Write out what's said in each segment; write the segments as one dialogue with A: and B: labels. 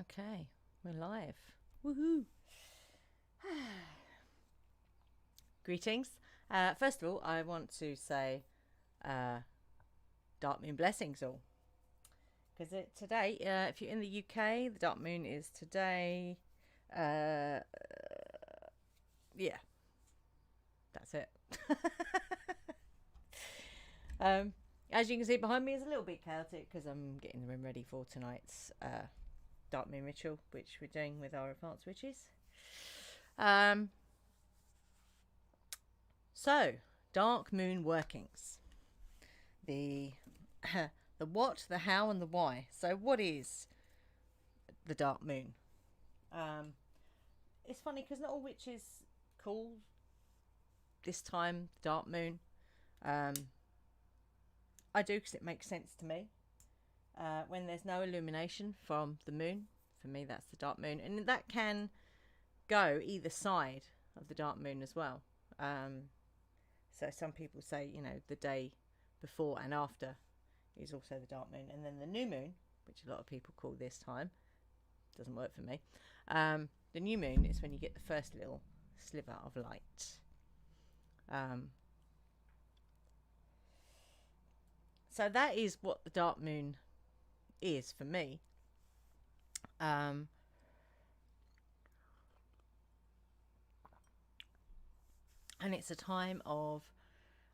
A: Okay, we're live. Woohoo! Greetings. First of all, I want to say Dark Moon blessings all. Because today, if you're in the UK, the Dark Moon is today. Yeah, that's it. As you can see behind me is a little bit chaotic because I'm getting the room ready for tonight's Dark Moon ritual, which we're doing with our advanced witches. So, Dark Moon workings. The the what, the how, and the why. So, what is the Dark Moon? It's funny because not all witches call this time the Dark Moon. I do because it makes sense to me. When there's no illumination from the moon, for me that's the Dark Moon, and that can go either side of the Dark Moon as well. So some people say, you know, the day before and after is also the Dark Moon, and then the new moon, which a lot of people call this time, doesn't work for me. The new moon is when you get the first little sliver of light. So that is what the Dark Moon is for me. And it's a time of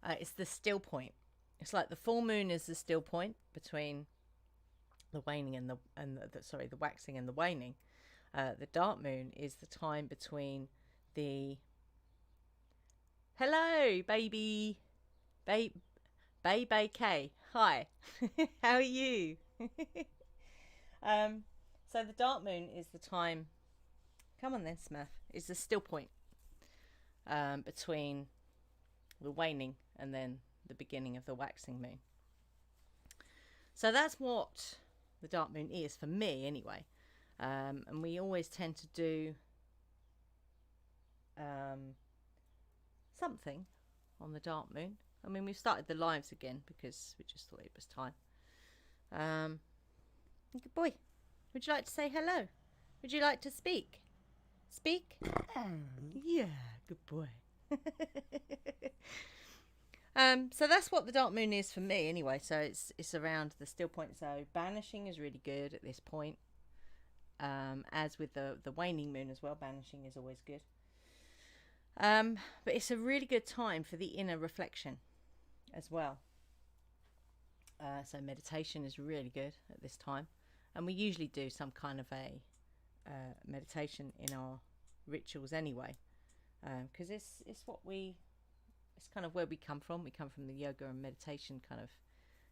A: it's the still point. It's like the full moon is the still point between the waning and the waxing and the waning. The Dark Moon is the time between the hello baby Baby K. Hi. How are you? So the Dark Moon is the time. Come on then, Smurf. Is the still point between the waning and then the beginning of the waxing moon. So that's what the Dark Moon is for me, anyway. And we always tend to do something on the Dark Moon. I mean, we've started the lives again because we just thought it was time. Good boy. Would you like to say hello? Would you like to speak? Speak? Yeah, good boy. So that's what the Dark Moon is for me anyway. So it's around the still point. So banishing is really good at this point. As with the waning moon as well, banishing is always good. But it's a really good time for the inner reflection as well. So meditation is really good at this time, and we usually do some kind of a meditation in our rituals anyway, because it's kind of where we come from. We come from the yoga and meditation kind of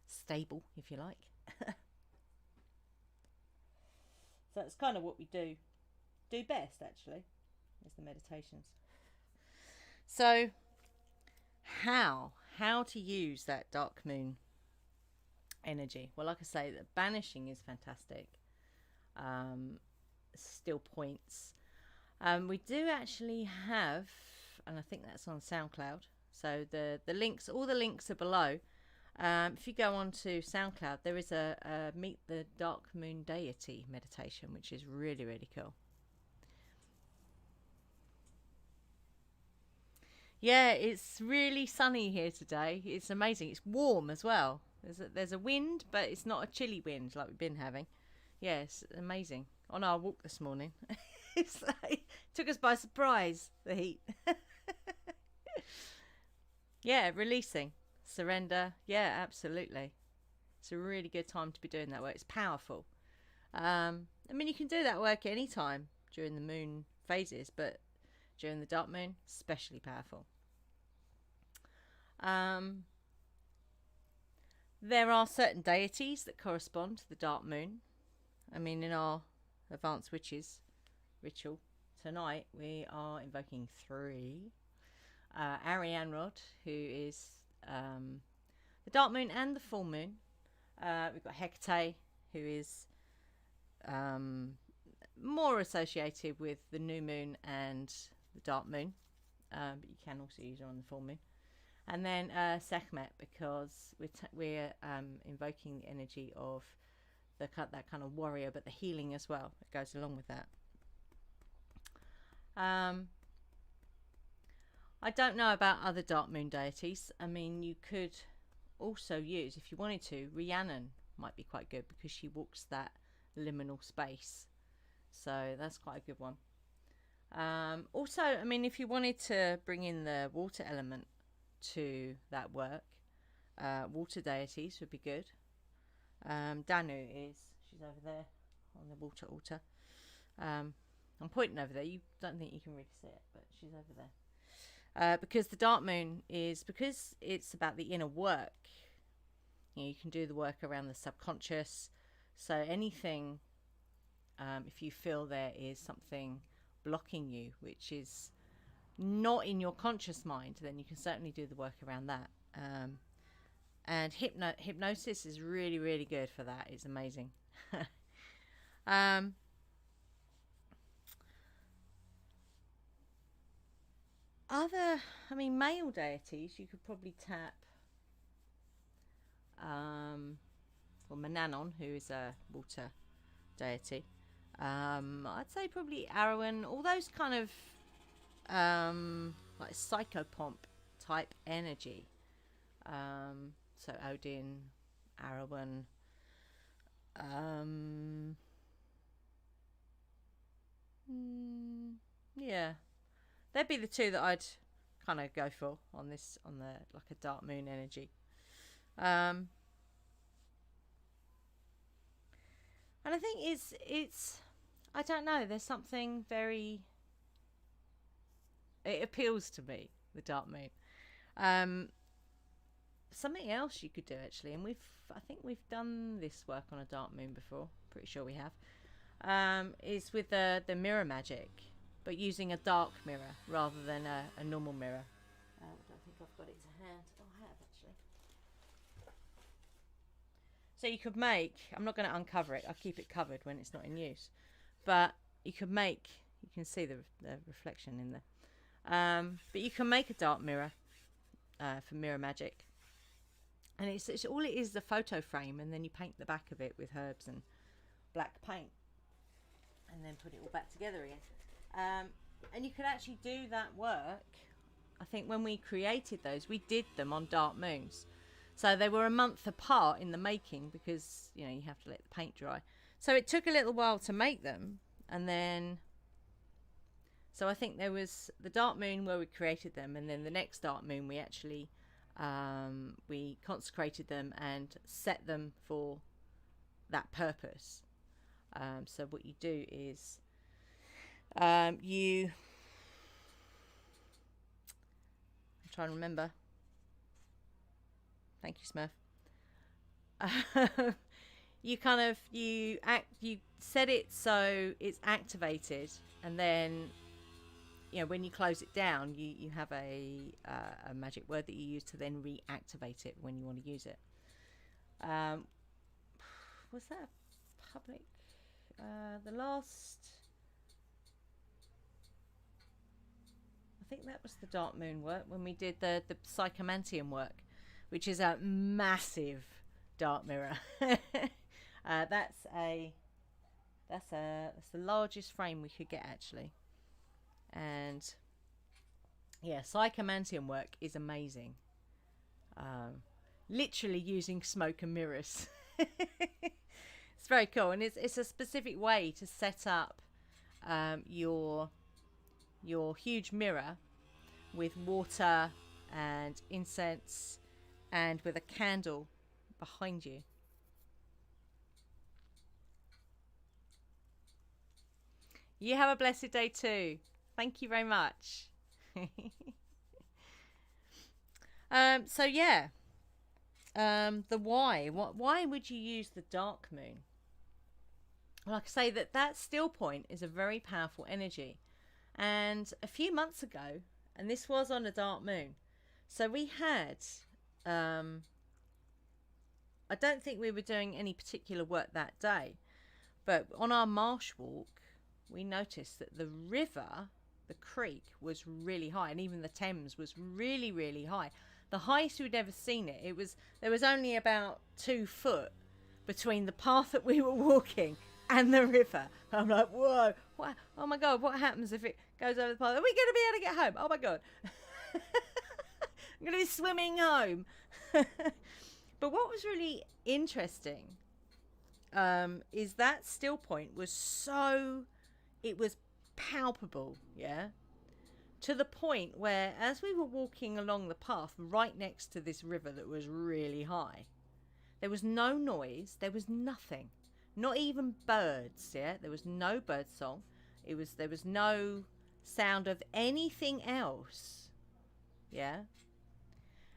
A: stable, if you like. So it's kind of what we do best, actually, is the meditations. So how to use that Dark Moon energy? Well, like I say, the banishing is fantastic. Still points. We do actually have, and I think that's on SoundCloud. So the links, all the links are below. If you go on to SoundCloud, there is a Meet the Dark Moon Deity meditation, which is really, really cool. Yeah, it's really sunny here today. It's amazing. It's warm as well. There's a wind, but it's not a chilly wind like we've been having. Yeah, it's amazing. On our walk this morning, it's like took us by surprise, the heat. Yeah, releasing, surrender. Yeah, absolutely. It's a really good time to be doing that work. It's powerful. I mean, you can do that work anytime during the moon phases, but during the Dark Moon, especially powerful. There are certain deities that correspond to the Dark Moon. I mean, in our Advanced Witches ritual tonight, we are invoking 3. Arianrod, who is the Dark Moon and the Full Moon. We've got Hecate, who is more associated with the New Moon and the Dark Moon, but you can also use her on the Full Moon. And then Sekhmet, because we're invoking the energy of that kind of warrior, but the healing as well that goes along with that. I don't know about other dark moon deities. I mean, you could also use, if you wanted to, Rhiannon might be quite good because she walks that liminal space. So that's quite a good one. Also, I mean, if you wanted to bring in the water element to that work, water deities would be good. Danu she's over there on the water altar. I'm pointing over there. You don't think you can really see it, but she's over there. Because the dark moon is, because it's about the inner work, you can do the work around the subconscious. So anything, if you feel there is something blocking you, which is not in your conscious mind, then you can certainly do the work around that. And hypnosis is really, really good for that. It's amazing. Male deities, you could probably tap Mananon, who is a water deity. I'd say probably Arwen, all those kind of like psychopomp type energy. So Odin, Arwen, yeah, they'd be the two that I'd kind of go for on the like a dark moon energy. And I think it's I don't know, there's something very, it appeals to me, the dark moon. Something else you could do actually, and I think we've done this work on a dark moon before, pretty sure we have, is with the mirror magic, but using a dark mirror rather than a normal mirror. I don't think I've got it to hand. Oh, I have actually. So you could make, I'm not going to uncover it, I'll keep it covered when it's not in use, but you could make, you can see the reflection in there, but you can make a dark mirror for mirror magic, and it's all it is, the photo frame, and then you paint the back of it with herbs and black paint, and then put it all back together again. And you could actually do that work. I think when we created those, we did them on dark moons, so they were a month apart in the making, because you have to let the paint dry. So it took a little while to make them, and then so I think there was the dark moon where we created them, and then the next dark moon we actually we consecrated them and set them for that purpose. So what you do is I'm trying to remember. Thank you, Smurf. You set it so it's activated, and then when you close it down, you have a magic word that you use to then reactivate it when you want to use it. Was that a public? The last, I think that was the dark moon work when we did the Psychomantium work, which is a massive dark mirror. That's the largest frame we could get actually. And yeah, Psychomantium work is amazing. Literally using smoke and mirrors. It's very cool, and it's a specific way to set up your huge mirror with water and incense and with a candle behind you. You have a blessed day too. Thank you very much. So yeah, the why. Why would you use the dark moon? Like I say, that still point is a very powerful energy. And a few months ago, and this was on a dark moon, so we had, I don't think we were doing any particular work that day, but on our Marsh Walk, we noticed that the river, the creek, was really high, and even the Thames was really, really high. The highest we'd ever seen it. There was only about 2 foot, between the path that we were walking and the river. I'm like, whoa, what? Oh my God, what happens if it goes over the path? Are we going to be able to get home? Oh my God. I'm going to be swimming home. But what was really interesting is that still point was it was palpable, yeah? To the point where as we were walking along the path right next to this river that was really high, there was no noise, there was nothing. Not even birds, yeah? There was no bird song. There was no sound of anything else, yeah?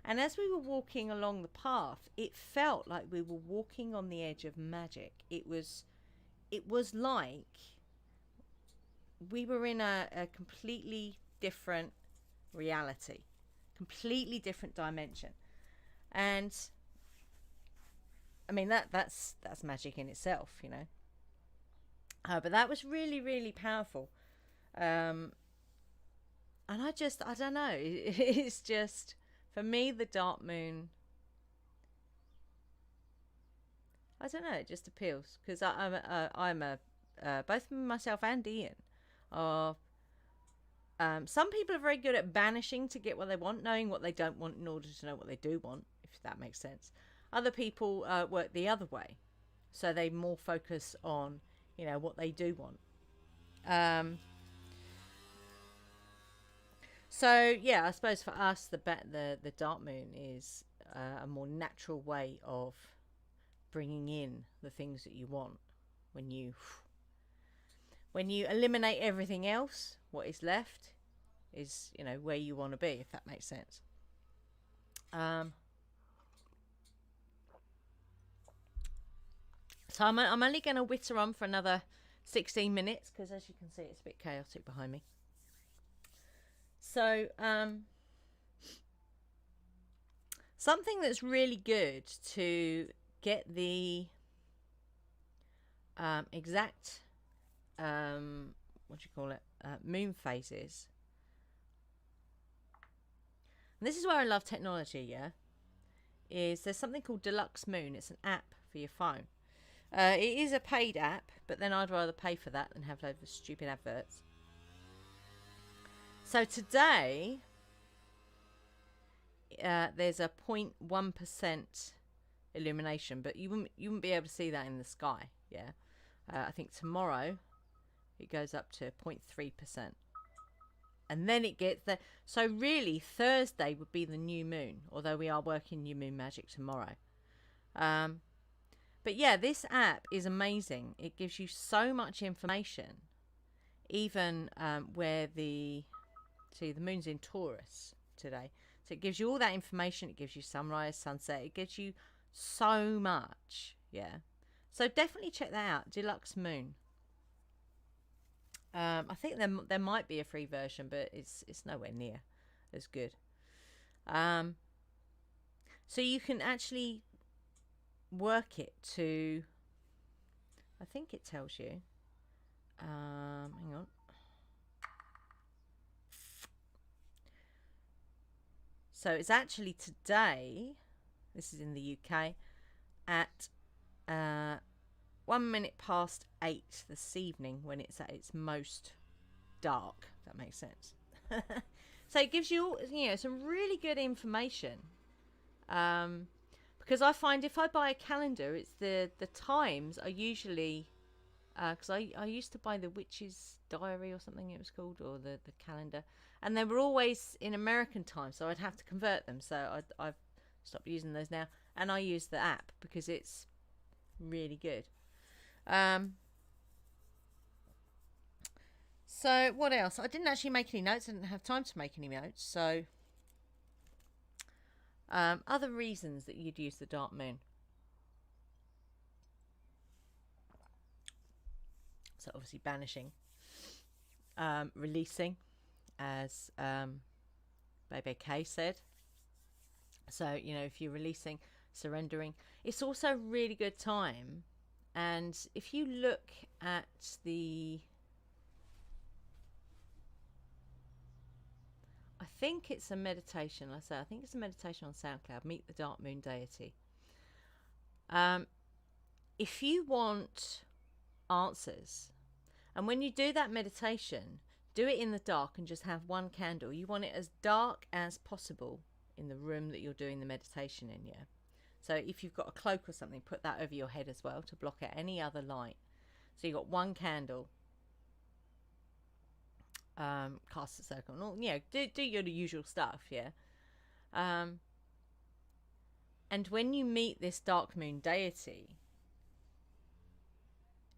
A: And as we were walking along the path, it felt like we were walking on the edge of magic. It was like we were in a completely different reality, completely different dimension. And I mean, that's magic in itself, you know. But that was really, really powerful. And I don't know. It's just, for me, the dark moon, I don't know, it just appeals. Because both myself and Ian are, some people are very good at banishing to get what they want, knowing what they don't want in order to know what they do want, if that makes sense. Other people work the other way, so they more focus on, you know, what they do want. So yeah, I suppose for us, the dark moon is a more natural way of bringing in the things that you want. When you eliminate everything else, what is left is, you know, where you want to be, if that makes sense. So I'm only going to witter on for another 16 minutes because, as you can see, it's a bit chaotic behind me. So something that's really good to get the exact moon phases. And this is where I love technology, yeah, is there's something called Deluxe Moon. It's an app for your phone. It is a paid app, but then I'd rather pay for that than have loads of stupid adverts. So today, there's a 0.1% illumination, but you wouldn't be able to see that in the sky. Yeah, I think tomorrow it goes up to 0.3%, and then it gets there. So really, Thursday would be the new moon, although we are working new moon magic tomorrow. But yeah, this app is amazing. It gives you so much information, even where the moon's in Taurus today. So it gives you all that information. It gives you sunrise, sunset. It gives you so much. Yeah. So definitely check that out. Deluxe Moon. I think there might be a free version, but it's nowhere near as good. So you can actually work it to, I think it tells you, hang on. So it's actually today, this is in the UK, at 1 minute past 8 this evening, when it's at its most dark, if that makes sense. So it gives you, you know, some really good information. Because I find if I buy a calendar, it's the times are usually, because I used to buy the Witch's Diary or something it was called, or the calendar, and they were always in American time, so I'd have to convert them. So I've stopped using those now, and I use the app because it's really good. So what else? I didn't actually make any notes. I didn't have time to make any notes. So other reasons that you'd use the dark moon. So obviously banishing, releasing, as Baby K said. So, you know, if you're releasing, surrendering, it's also a really good time. And if you look at the, I think it's a meditation. I think it's a meditation on SoundCloud. Meet the Dark Moon Deity. if you want answers, and when you do that meditation, do it in the dark and just have one candle. You want it as dark as possible in the room that you're doing the meditation in, yeah? So if you've got a cloak or something, put that over your head as well to block out any other light. So you've got one candle. Cast a circle. And all, you know, do your usual stuff, yeah? And when you meet this dark moon deity,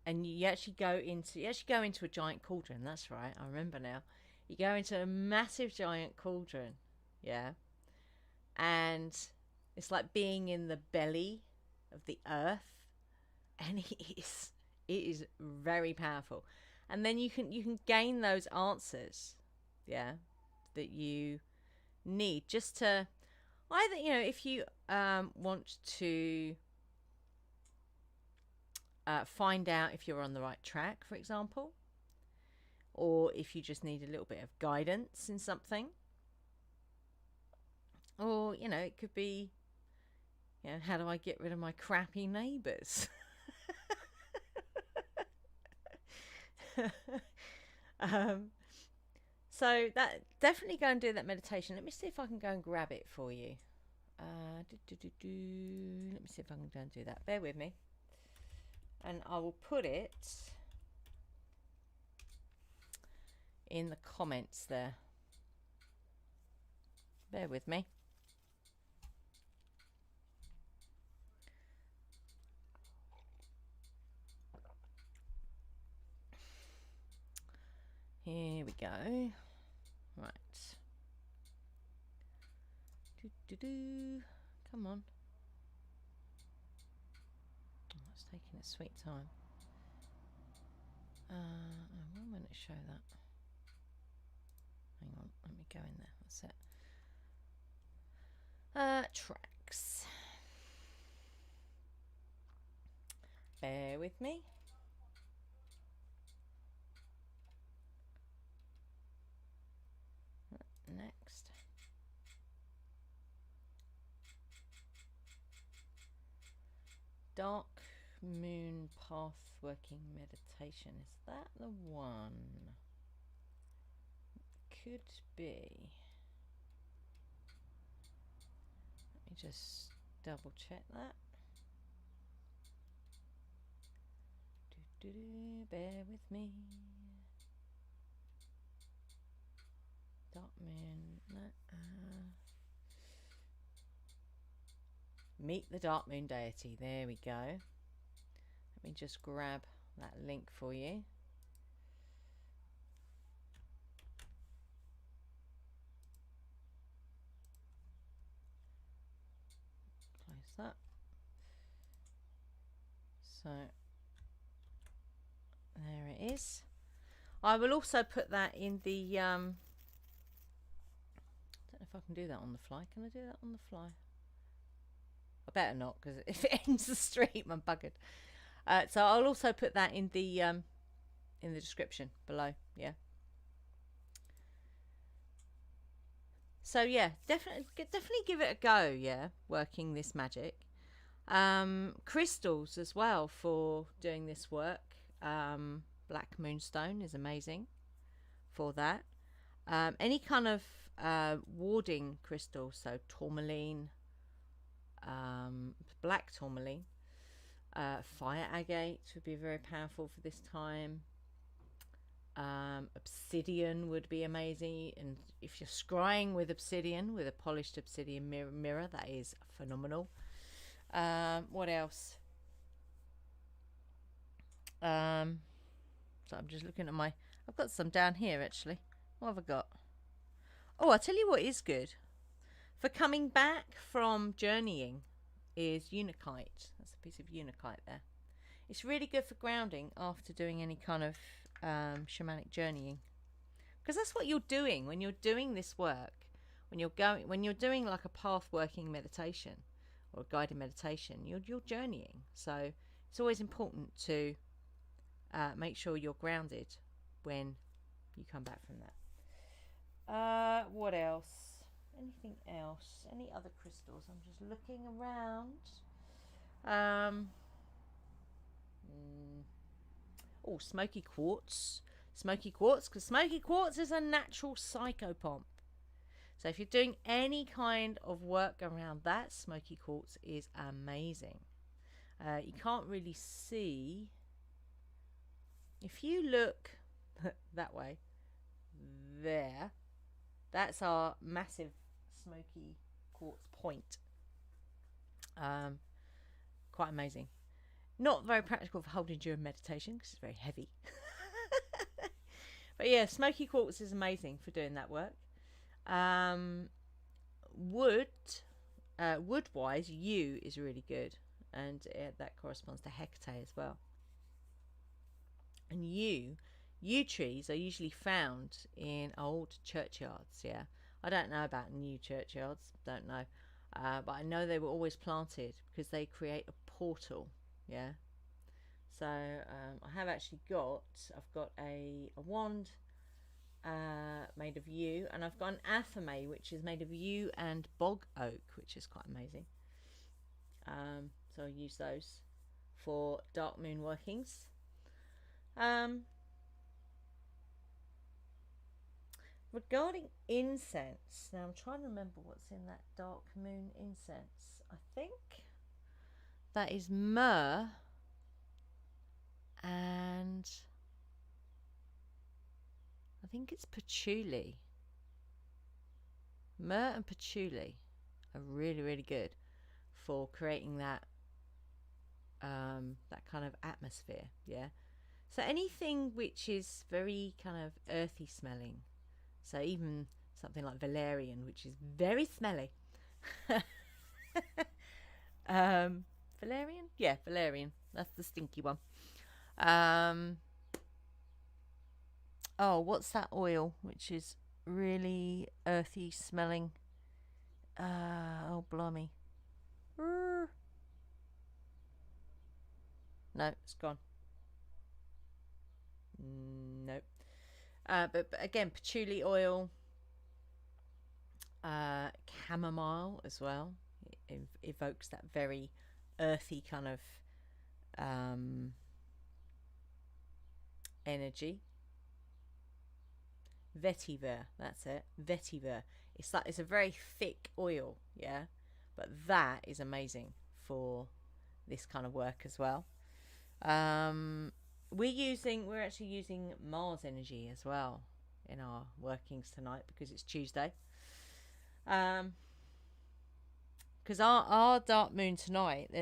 A: and you actually go into a giant cauldron. That's right, I remember now. You go into a massive giant cauldron, yeah, and it's like being in the belly of the earth, and it is very powerful. And then you can gain those answers, yeah, that you need just to either, you know, if you want to find out if you're on the right track, for example, or if you just need a little bit of guidance in something, or, you know, it could be, you know, how do I get rid of my crappy neighbours? So that, definitely go and do that meditation. Let me see if I can go and grab it for you. Let me see if I can go and do that. Bear with me. And I will put it in the comments there. Bear with me. Here we go. Right. Come on. It's taking its sweet time. When will it show that? Hang on, let me go in there. That's it. Tracks. Bear with me. Next. Dark Moon Path Working Meditation. Is that the one? Could be. Let me just double check that. Bear with me. Dark Moon. Meet the Dark Moon Deity. There we go. Let me just grab that link for you. Close that. So there it is. I will also put that in the I don't know if I can do that on the fly. Can I do that on the fly? I better not, because if it ends the stream, I'm buggered. So I'll also put that in the description below. Yeah. So yeah, definitely give it a go. Yeah, working this magic. Crystals as well for doing this work. Black moonstone is amazing for that. Any kind of warding crystal, so tourmaline, black tourmaline, fire agate would be very powerful for this time. Obsidian would be amazing, and if you're scrying with obsidian, with a polished obsidian mirror, that is phenomenal. What else? So I'm just looking at I've got some down here actually. What have I got? Oh, I'll tell you what is good for coming back from journeying is unakite. That's a piece of unakite there. It's really good for grounding after doing any kind of shamanic journeying, because that's what you're doing when you're doing this work. When you're doing like a path working meditation or a guided meditation, you're journeying. So it's always important to make sure you're grounded when you come back from that. What else? Anything else? Any other crystals? I'm just looking around. Oh, Smoky Quartz. Smoky Quartz, because Smoky Quartz is a natural psychopomp. So if you're doing any kind of work around that, Smoky Quartz is amazing. You can't really see. If you look that way, there, that's our massive Smoky Quartz point. Quite amazing. Not very practical for holding during meditation because it's very heavy. But yeah, Smoky Quartz is amazing for doing that work. Wood-wise, yew is really good, and that corresponds to Hecate as well. And yew trees are usually found in old churchyards. Yeah, I don't know about new churchyards, don't know, but I know they were always planted because they create a portal. Yeah, so I have actually got a wand made of yew, and I've got an athame which is made of yew and bog oak, which is quite amazing. So I use those for Dark MoonWorkings. Regarding incense, now I'm trying to remember what's in that Dark Moon incense. I think that is myrrh and I think it's patchouli. Myrrh and patchouli are really, really good for creating that that kind of atmosphere. Yeah. So anything which is very kind of earthy smelling. So even something like valerian, which is very smelly. Valerian? Yeah, valerian. That's the stinky one. Oh, what's that oil which is really earthy smelling? Oh, blimey. No, it's gone. Nope. But again, patchouli oil, chamomile as well. It evokes that very earthy kind of energy. Vetiver, that's it. Vetiver. It's a very thick oil, yeah, but that is amazing for this kind of work as well. We're actually using Mars energy as well in our workings tonight because it's Tuesday. Because our dark moon tonight,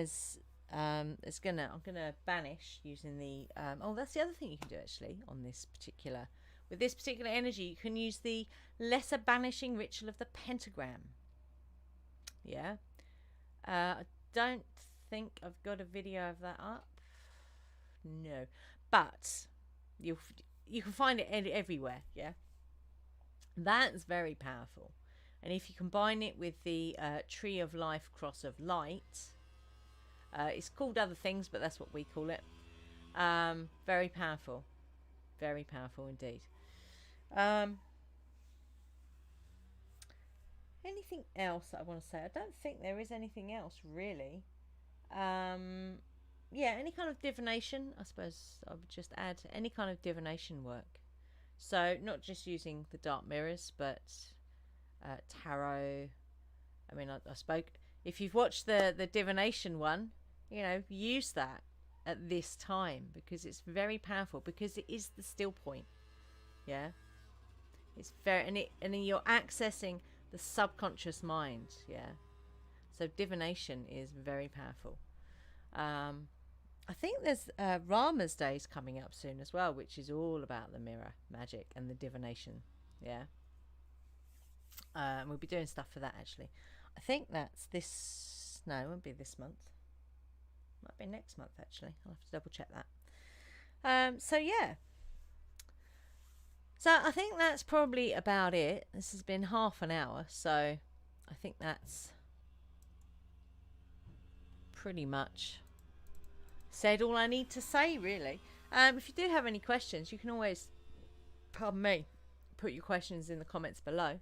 A: I'm gonna banish using the that's the other thing you can do actually on this particular. With this particular energy, you can use the lesser banishing ritual of the Pentagram. Yeah. I don't think I've got a video of that up. No. But you can find it everywhere. Yeah. That's very powerful. And if you combine it with the Tree of Life Cross of Light, it's called other things, but that's what we call it. Very powerful. Very powerful indeed. Anything else that I want to say? I don't think there is anything else really. Yeah, any kind of divination, I suppose I would just add any kind of divination work. So not just using the dark mirrors, but tarot. I mean, I spoke. If you've watched the divination one, use that at this time because it's very powerful because it is the still point. Yeah. It's very and you're accessing the subconscious mind, yeah. So divination is very powerful. I think there's Rama's Days coming up soon as well, which is all about the mirror magic and the divination, yeah. We'll be doing stuff for that actually. I think that's this. No, it won't be this month. Might be next month actually. I'll have to double check that. So yeah. So I think that's probably about it. This has been half an hour, so I think that's pretty much said all I need to say, really. If you do have any questions, you can always, pardon me, put your questions in the comments below.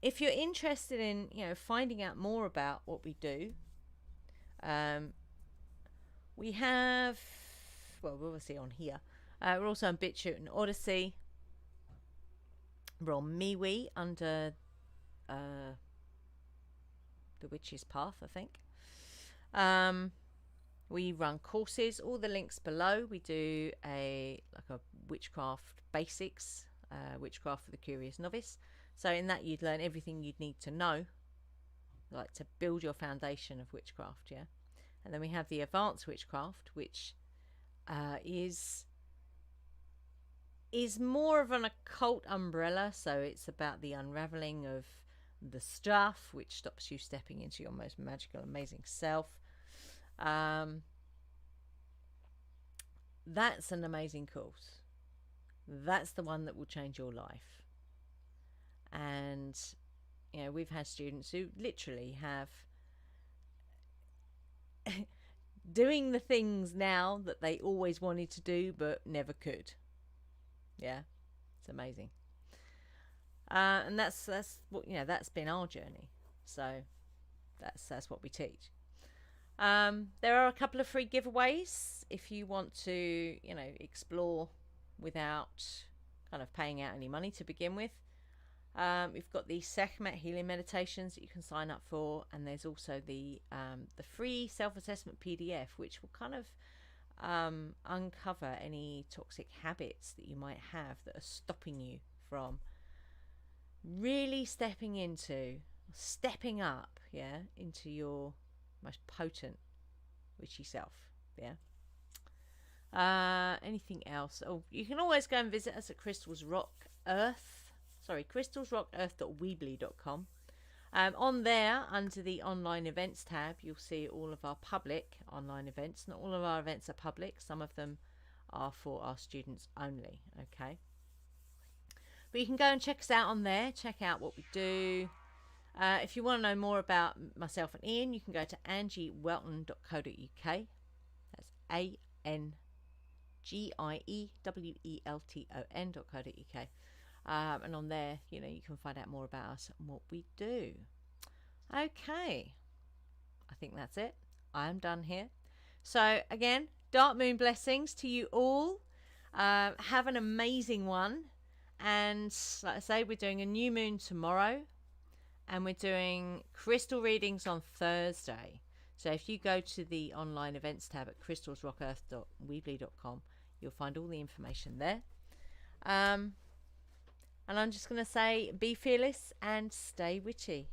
A: If you're interested in, finding out more about what we do, We have, well, we're obviously on here. We're also on BitChute and Odyssey. We're on MeWe under the Witch's Path, I think. We run courses. All the links below. We do a Witchcraft Basics, Witchcraft for the Curious Novice. So in that you'd learn everything you'd need to know, like to build your foundation of witchcraft, yeah. And then we have the Advanced Witchcraft, which is more of an occult umbrella. So it's about the unraveling of the stuff, which stops you stepping into your most magical, amazing self. That's an amazing course. That's the one that will change your life. And you know, we've had students who literally have doing the things now that they always wanted to do but never could. Yeah, it's amazing. And that's what, you know, that's been our journey. So that's what we teach. There are a couple of free giveaways if you want to, you know, explore without kind of paying out any money to begin with. We've got the Sekhmet Healing Meditations that you can sign up for, and there's also the free self-assessment PDF, which will kind of uncover any toxic habits that you might have that are stopping you from really stepping up, yeah, into your most potent witchy self, yeah. Anything else? Oh, you can always go and visit us at crystalsrockearth.weebly.com. On there, under the online events tab, you'll see all of our public online events. Not all of our events are public. Some of them are for our students only, okay? But you can go and check us out on there. Check out what we do. If you want to know more about myself and Ian, you can go to angiewelton.co.uk. That's ANGIEWELTON.co.uk. And on there, you know, you can find out more about us and what we do. Okay, I think that's it. I am done here. So again, dark moon blessings to you all. Have an amazing one. And like I say, we're doing a new moon tomorrow, and we're doing crystal readings on Thursday. So if you go to the online events tab at crystalsrockearth.weebly.com, you'll find all the information there. And I'm just going to say, be fearless and stay witchy.